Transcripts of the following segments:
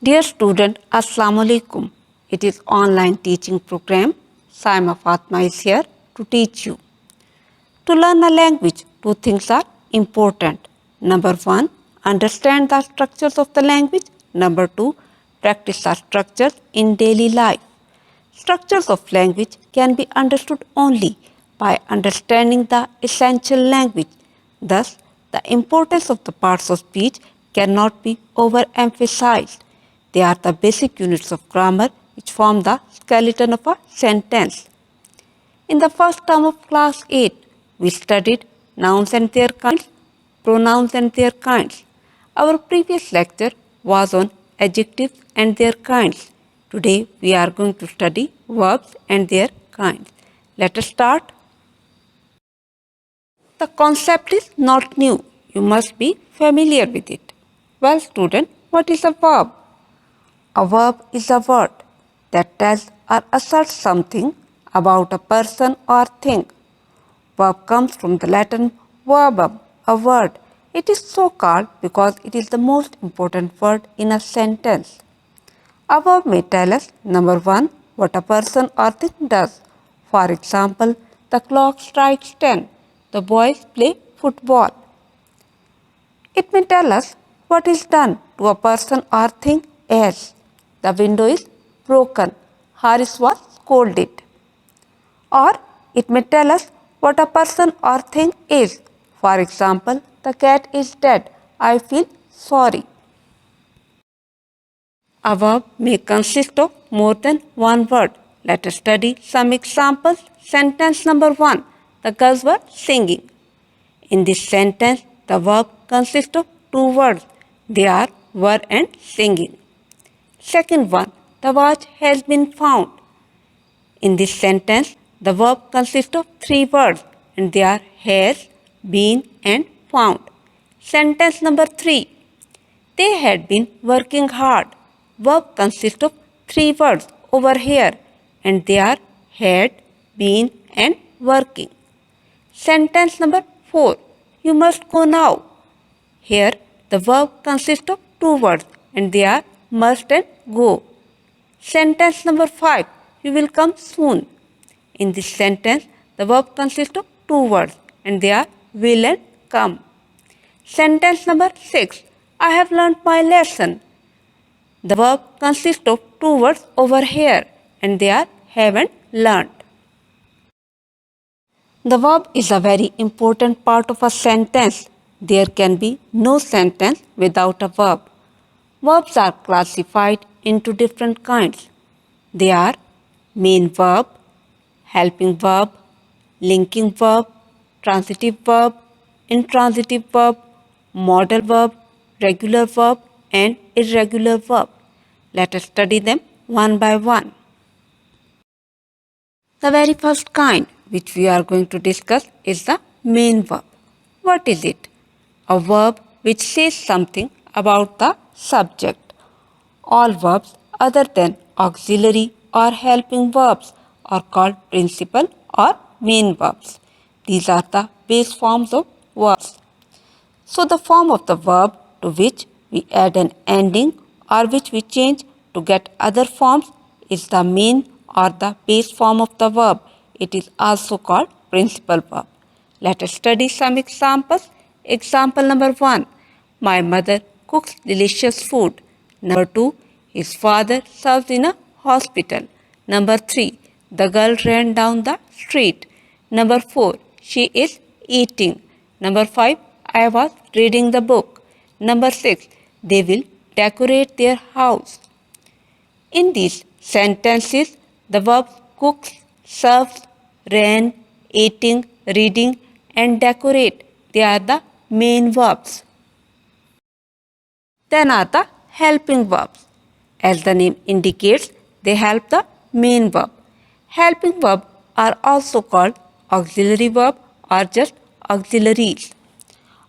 Dear student, Assalamu alaikum. It is online teaching program. Saima Fatma is here to teach you. To learn a language, two things are important. Number one, understand the structures of the language. Number two, practice the structures in daily life. Structures of language can be understood only by understanding the essential language. Thus, the importance of the parts of speech cannot be overemphasized. They are the basic units of grammar which form the skeleton of a sentence. In the first term of class 8, we studied nouns and their kinds, pronouns and their kinds. Our previous lecture was on adjectives and their kinds. Today we are going to study verbs and their kinds. Let us start. The concept is not new. You must be familiar with it. Well, student, what is a verb? A verb is a word that tells or asserts something about a person or thing. Verb comes from the Latin verbum, a word. It is so called because it is the most important word in a sentence. A verb may tell us, number one, what a person or thing does. For example, the clock strikes 10. The boys play football. It may tell us what is done to a person or thing as. The window is broken. Haris was scolded. Or it may tell us what a person or thing is. For example, the cat is dead. I feel sorry. A verb may consist of more than one word. Let us study some examples. Sentence number 1. The girls were singing. In this sentence, the verb consists of two words. They are were and singing. Second one, the watch has been found. In this sentence, the verb consists of three words and they are has, been and found. Sentence number 3, they had been working hard. Verb consists of three words over here and they are had, been and working. Sentence number 4, you must go now. Here the verb consists of two words and they are must and go. Sentence number 5, you will come soon. In this sentence, the verb consists of two words and they are will and come. Sentence number 6, I have learnt my lesson. The verb consists of two words over here and they are have and learnt. The verb is a very important part of a sentence. There can be no sentence without a verb. Verbs are classified into different kinds. They are main verb, helping verb, linking verb, transitive verb, intransitive verb, modal verb, regular verb and irregular verb. Let us study them one by one. The very first kind which we are going to discuss is the main verb. What is it? A verb which says something about the subject. All verbs other than auxiliary or helping verbs are called principal or main verbs. These are the base forms of verbs. So the form of the verb to which we add an ending or which we change to get other forms is the main or the base form of the verb. It is also called principal verb. Let us study some examples. Example number 1. My mother cooks delicious food. Number 2. His father serves in a hospital. Number 3. The girl ran down the street. Number 4. She is eating. Number 5. I was reading the book. Number 6. They will decorate their house. In these sentences, the verbs cooks, serves, ran, eating, reading and decorate, they are the main verbs. Then are the helping verbs. As the name indicates, they help the main verb. Helping verbs are also called auxiliary verb or just auxiliaries.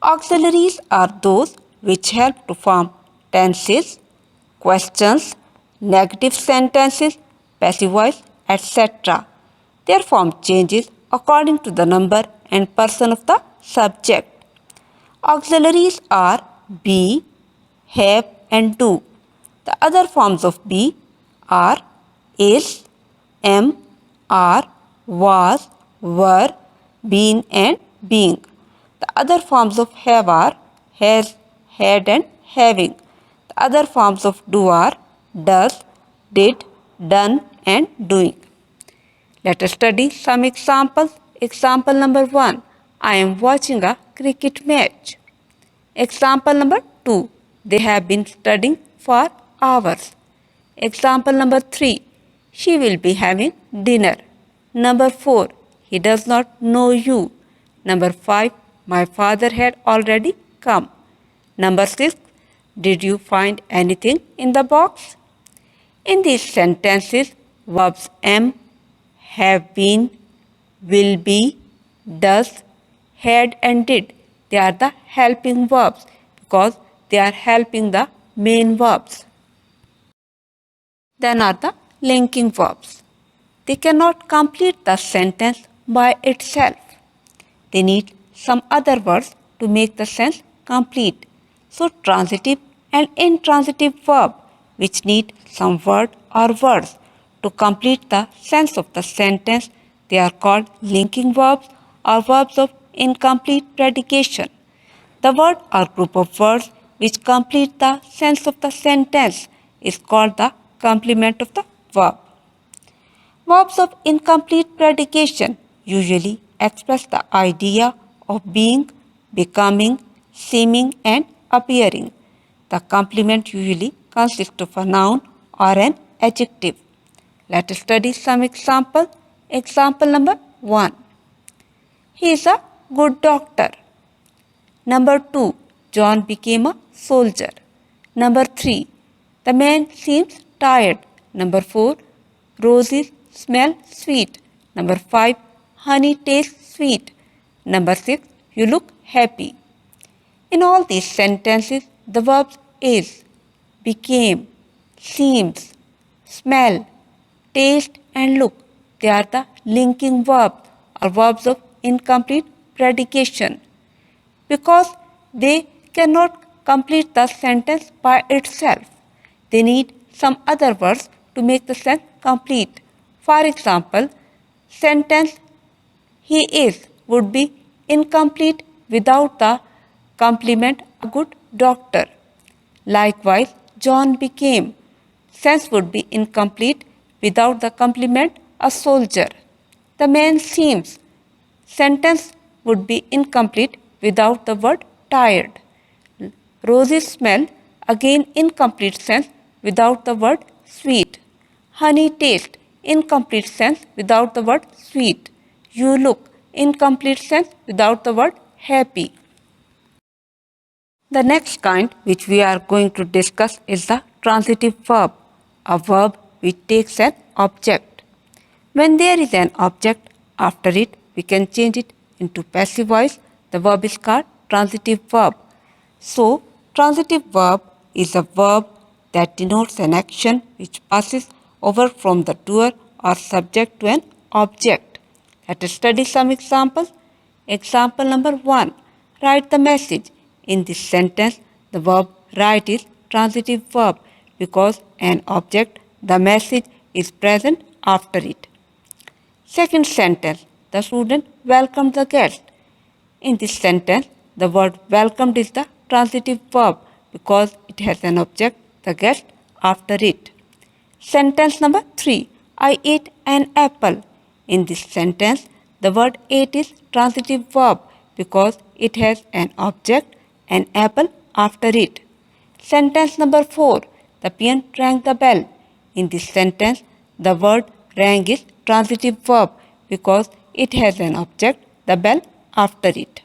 Auxiliaries are those which help to form tenses, questions, negative sentences, passive voice, etc. Their form changes according to the number and person of the subject. Auxiliaries are be, have and do. The other forms of be are is, am, are, was, were, been and being. The other forms of have are has, had and having. The other forms of do are does, did, done and doing. Let us study some examples. Example number 1. I am watching a cricket match. Example number 2. They have been studying for hours. Example number 3. She will be having dinner. Number 4. He does not know you. Number 5. My father had already come. Number 6. Did you find anything in the box? In these sentences, verbs am, have been, will be, does, had and did. They are the helping verbs because they are helping the main verbs. Then are the linking verbs. They cannot complete the sentence by itself. They need some other words to make the sentence complete. So transitive and intransitive verb which need some word or words to complete the sense of the sentence, they are called linking verbs or verbs of incomplete predication. The word or group of words which complete the sense of the sentence is called the complement of the verb. Verbs of incomplete predication usually express the idea of being, becoming, seeming, and appearing. The complement usually consists of a noun or an adjective. Let us study some example. Example number 1. He is a good doctor. Number 2. John became a soldier. Number 3. The man seems tired. Number 4. Roses smell sweet. Number 5. Honey tastes sweet. Number 6. You look happy. In all these sentences, the verbs is, became, seems, smell, taste and look. They are the linking verbs or verbs of incomplete predication. Because they cannot complete the sentence by itself, they need some other words to make the sentence complete. For example, sentence he is would be incomplete without the complement a good doctor. Likewise, John became sense would be incomplete without the complement a soldier. The man seems sentence would be incomplete without the word tired. Roses smell again incomplete sense without the word sweet. Honey taste incomplete sense without the word sweet. You look incomplete sense without the word happy. The next kind which we are going to discuss is the transitive verb, a verb which takes an object. When there is an object after it, we can change it into passive voice. The verb is called transitive verb. So, transitive verb is a verb that denotes an action which passes over from the doer or subject to an object. Let us study some examples. Example number 1. Write the message. In this sentence, the verb write is transitive verb because an object, the message, is present after it. Second sentence, the student welcomed the guest. In this sentence, the word welcomed is the transitive verb because it has an object, the guest, after it. Sentence number 3, I ate an apple. In this sentence, the word ate is transitive verb because it has an object, an apple, after it. Sentence number 4, the peon rang the bell. In this sentence, the word rang is transitive verb because it has an object, the bell, after it.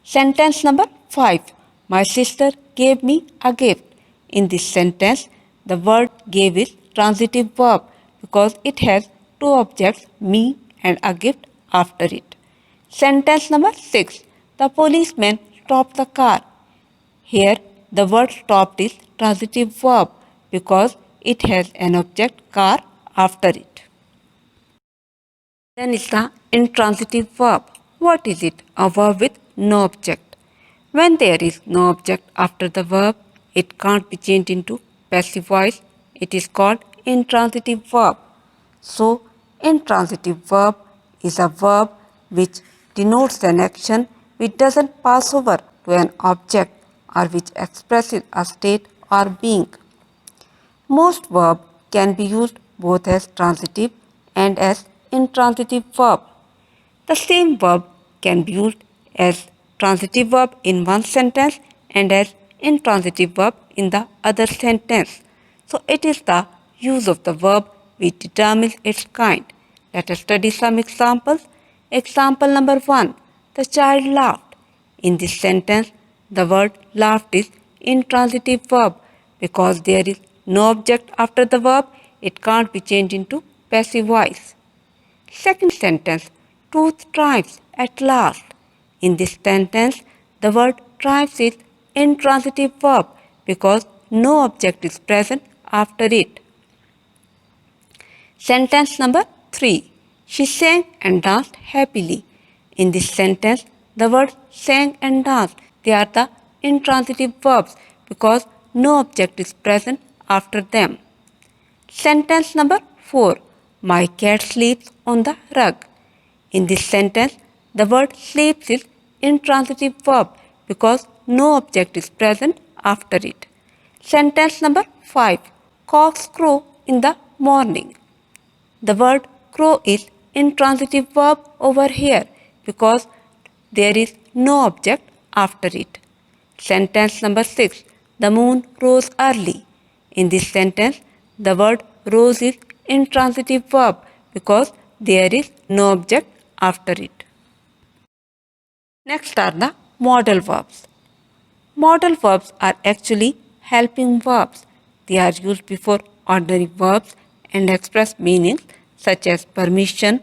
Sentence number 5. My sister gave me a gift. In this sentence, the word gave is transitive verb because it has two objects, me and a gift, after it. Sentence number 6. The policeman stopped the car. Here, the word stopped is transitive verb because it has an object, car, after it. Then is the intransitive verb. What is it? A verb with no object. When there is no object after the verb, it can't be changed into passive voice. It is called intransitive verb. So, intransitive verb is a verb which denotes an action which doesn't pass over to an object or which expresses a state or being. Most verbs can be used both as transitive and as intransitive verb. The same verb can be used as transitive verb in one sentence and as intransitive verb in the other sentence. So it is the use of the verb which determines its kind. Let us study some examples. Example number 1. The child laughed. In this sentence, the word laughed is intransitive verb because there is no object after the verb. It can't be changed into passive voice. Second sentence, truth triumphs at last. In this sentence, the word triumphs is intransitive verb because no object is present after it. Sentence number 3. She sang and danced happily. In this sentence, the words sang and danced, they are the intransitive verbs because no object is present after them. Sentence number 4. My cat sleeps on the rug. In this sentence, the word sleeps is intransitive verb because no object is present after it. Sentence number 5. Cocks crow in the morning. The word crow is intransitive verb over here because there is no object after it. Sentence number 6. The moon rose early. In this sentence, the word rose is intransitive verb because there is no object after it. Next are the modal verbs. Modal verbs are actually helping verbs. They are used before ordinary verbs and express meanings such as permission,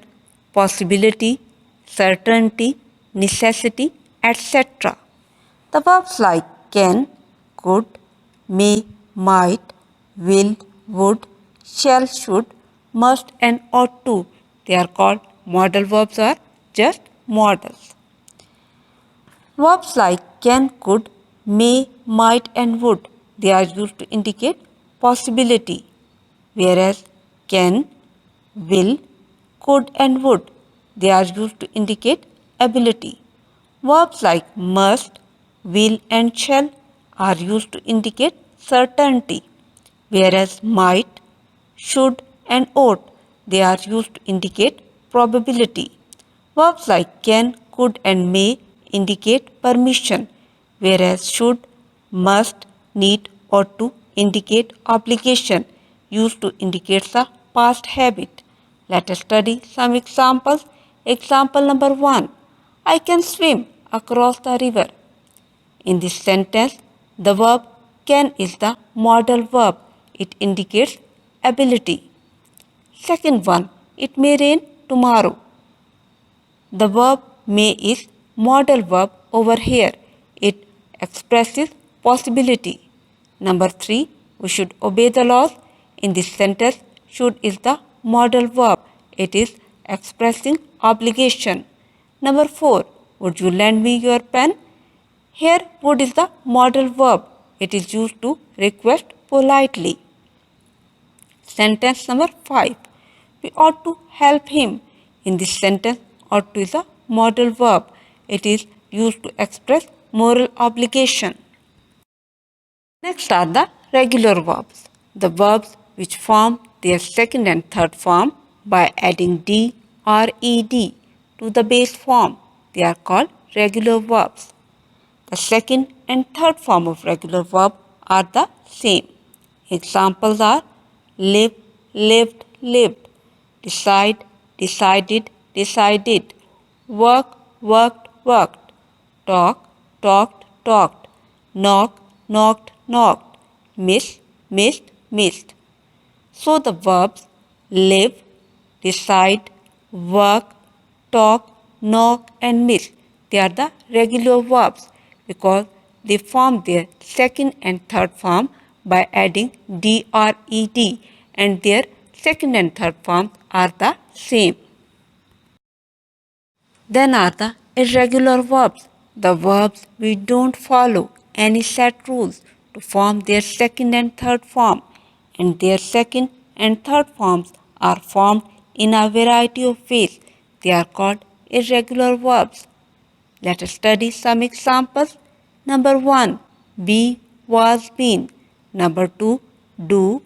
possibility, certainty, necessity, etc. The verbs like can, could, may, might, will, would, shall, should, must and ought to. They are called modal verbs or just modals. Verbs like can, could, may, might and would, they are used to indicate possibility, whereas can, will, could and would, they are used to indicate ability. Verbs like must, will and shall are used to indicate certainty, whereas might, should and ought, they are used to indicate probability. Verbs like can, could and may indicate permission, whereas should, must, need, ought to indicate obligation, used to indicate the past habit. Let us study some examples. Example number 1. I can swim across the river. In this sentence, the verb can is the modal verb. It indicates ability. Second one, it may rain tomorrow. The verb may is modal verb over here. It expresses possibility. Number 3, we should obey the laws. In this sentence, should is the modal verb. It is expressing obligation. Number 4, would you lend me your pen? Here, would is the modal verb. It is used to request politely. Sentence number 5. We ought to help him. In this sentence, ought to is a modal verb. It is used to express moral obligation. Next are the regular verbs. The verbs which form their second and third form by adding d or ed to the base form. They are called regular verbs. The second and third form of regular verb are the same. Examples are live, lived, lived, decide, decided, decided, work, worked, worked, talk, talked, talked, knock, knocked, knocked, miss, missed, missed. So the verbs live, decide, work, talk, knock and miss, they are the regular verbs because they form their second and third form by adding d or ed, and their second and third forms are the same. Then are the irregular verbs, the verbs which don't follow any set rules to form their second and third form, and their second and third forms are formed in a variety of ways. They are called irregular verbs. Let us study some examples. Number 1, be, was, been. Number 2, do,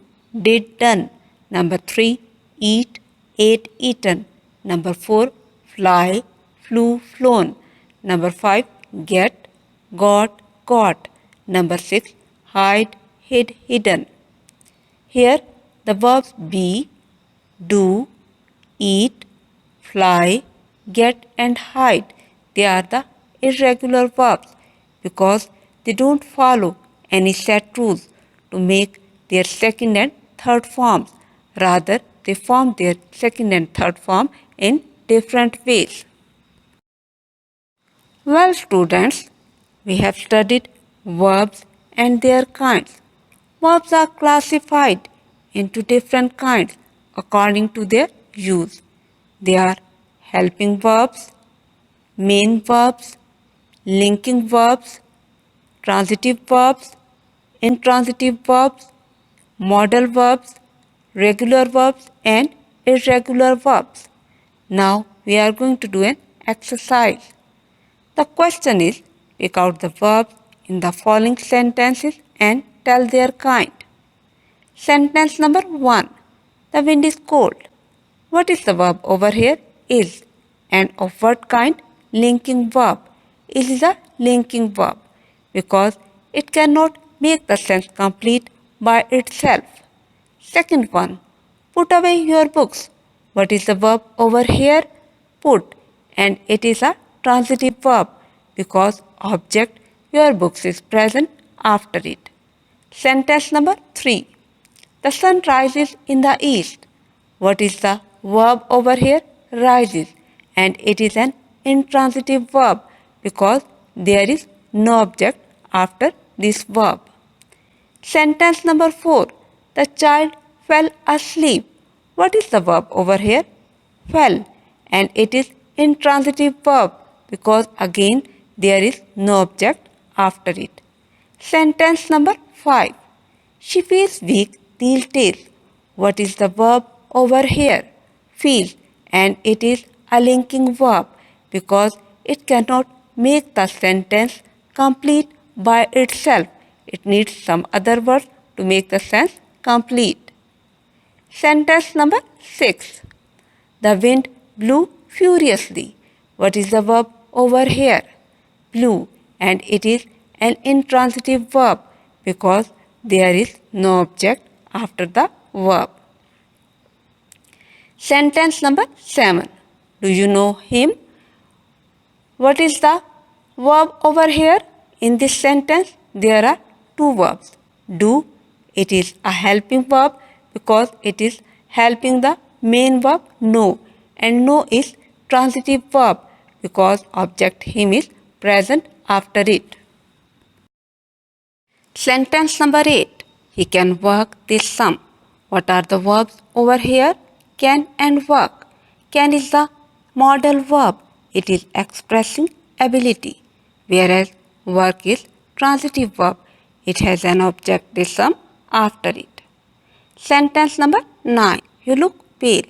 did, done. Number 3, eat, ate, eaten. Number 4, fly, flew, flown. Number 5, get, got, got. Number 6, hide, hid, hidden. Here the verbs be, do, eat, fly, get and hide. They are the irregular verbs because they don't follow any set rules to make their second and third forms. Rather, they form their second and third form in different ways. Well, students, we have studied verbs and their kinds. Verbs are classified into different kinds according to their use. They are helping verbs, main verbs, linking verbs, transitive verbs, intransitive verbs, modal verbs, regular verbs, and irregular verbs. Now we are going to do an exercise. The question is, pick out the verbs in the following sentences and tell their kind. Sentence number 1. The wind is cold. What is the verb over here? Is. And of what kind? Linking verb. Is a linking verb because it cannot make the sentence complete by itself. Second one. Put away your books. What is the verb over here? Put. And it is a transitive verb because object your books is present after it. Sentence number 3. The sun rises in the east. What is the verb over here? Rises. And it is an intransitive verb because there is no object after this verb. Sentence number 4. The child fell asleep. What is the verb over here? Fell. And it is intransitive verb because again there is no object after it. Sentence number 5. She feels weak these days. What is the verb over here? Feel. And it is a linking verb because it cannot make the sentence complete by itself. It needs some other word to make the sentence complete. Sentence number 6. The wind blew furiously. What is the verb over here? Blew. And it is an intransitive verb because there is no object after the verb. Sentence number 7. Do you know him? What is the verb over here? In this sentence, there are two verbs. Do, it is a helping verb because it is helping the main verb know. And know is transitive verb because object him is present after it. Sentence number 8. He can work this sum. What are the verbs over here? Can and work. Can is the modal verb. It is expressing ability. Whereas work is transitive verb. It has an objective sum after it. Sentence number 9. You look pale.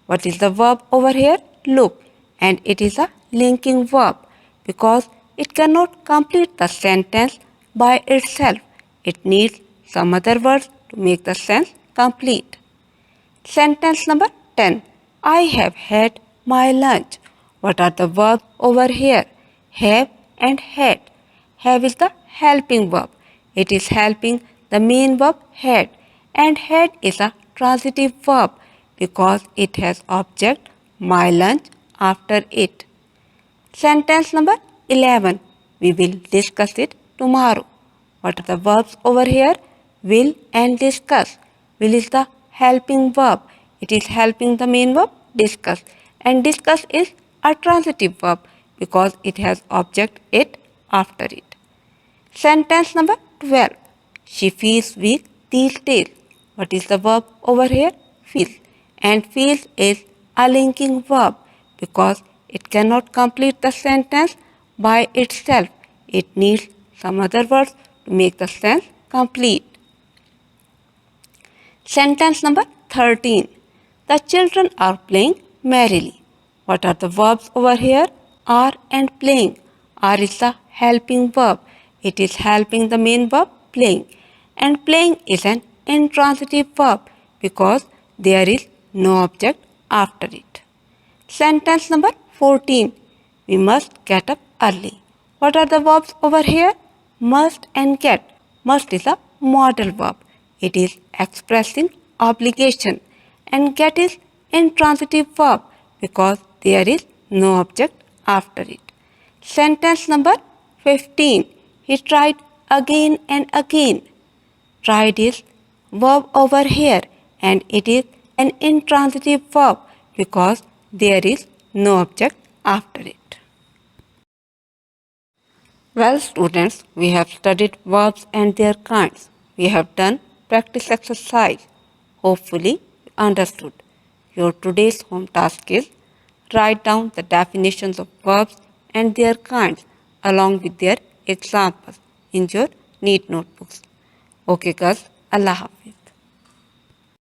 What is the verb over here? Look. And it is a linking verb because it cannot complete the sentence by itself. It needs some other words to make the sentence complete. Sentence number 10. I have had my lunch. What are the verbs over here? Have and had. Have is the helping verb. It is helping the main verb had. And had is a transitive verb because it has object my lunch after it. Sentence number 11. We will discuss it tomorrow. What are the verbs over here? Will and discuss. Will is the helping verb. It is helping the main verb discuss. And discuss is a transitive verb because it has object it after it. Sentence number 12. She feels weak these days. What is the verb over here? Feels. And feels is a linking verb because it cannot complete the sentence by itself. It needs some other words to make the sentence complete. Sentence number 13. The children are playing merrily. What are the verbs over here? Are and playing. Are is the helping verb. It is helping the main verb playing. And playing is an intransitive verb because there is no object after it. Sentence number 14. We must get up early. What are the verbs over here? Must and get. Must is a modal verb. It is expressing obligation. And get is intransitive verb because there is no object after it. Sentence number 15. He tried again and again. Tried is verb over here and it is an intransitive verb because there is no object after it. Well, students, we have studied verbs and their kinds. We have done practice exercise. Hopefully, you understood. Your today's home task is write down the definitions of verbs and their kinds along with their examples in your neat notebooks. Okay, guys, Allah Hafiz.